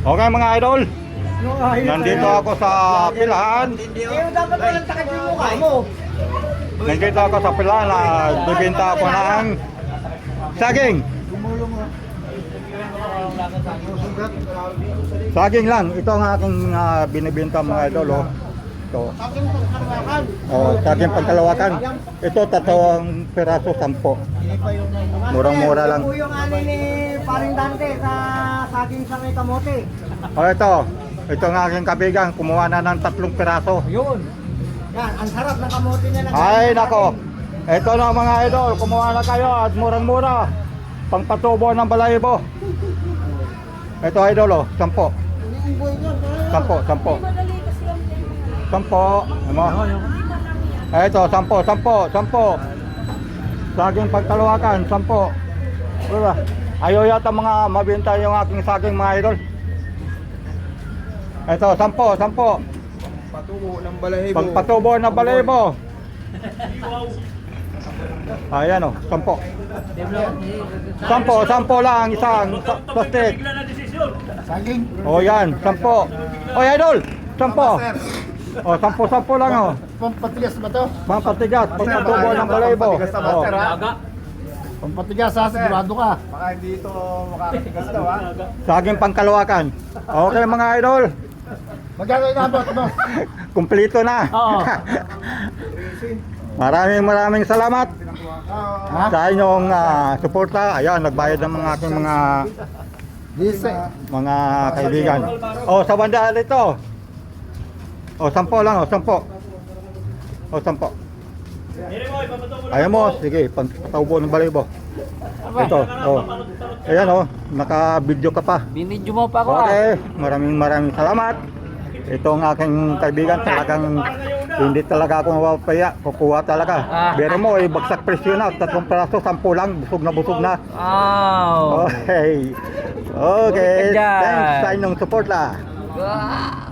Okay mga idol, nandito ako sa pilahan. Dapat walang takip yung mukha mo. Nandito ako sa pilahan na bibenta ako ng saging. Saging lang, ito ang aking binibenta mga idol. Oh. Ito. Saging pagkalawakan. Ito, 3 piraso, 10. Murang-mura lang. Ito po yung ani ni Paring Dante sa saging sa may kamote. Ito ang aking kabigang, kumuha na ng 3 piraso. Yun. Yan, ang sarap ng kamote niya. Ay nako, ito na mga idol, kumuha na kayo at murang-mura. Pangpatubo ng balahibo. Ito idol, 10. 10. 10. 10. Ito, 10. Saging pagkalawakan, 10. Diba? Ayaw yata mga mabenta yung aking saging mga idol. Ito, 10. Patubo ng balahibo. Pagpatubo ng balahibo. Ayan o, 10. 10 lang isang plastic. Saging. O yan, 10. O idol, 10. O 10 lang o. Pampatigas ba to? Pampatigas, pagpatubo ng balahibo. Pampatigas sa master ha? Pampatigas ha, sigurado ka. Baka hindi ito makakatigas daw ha? Saging pangkalawakan. Okay mga idol. Magkano inabot mo? Kumpleto na. Oo. Maraming salamat Ha? sa inyong suporta. Ayan, nagbayad ng mga aking mga kaibigan. O sa banda dito. O 10 lang, o 10. O 10. Ayaw mo, sige, pagpatubo ng balahibo. Ito, o. Ayan o, naka-video ka pa. Binidyo mo pa ako. Okay, maraming salamat. Ito ang aking kaibigan, talagang hindi talaga ako mapapaya, kukuha talaga. Biro mo, bagsak presyo na, 3 piraso, 10 lang, busog na. Wow. Okay. Okay, thanks sa inyong support lah. Wow.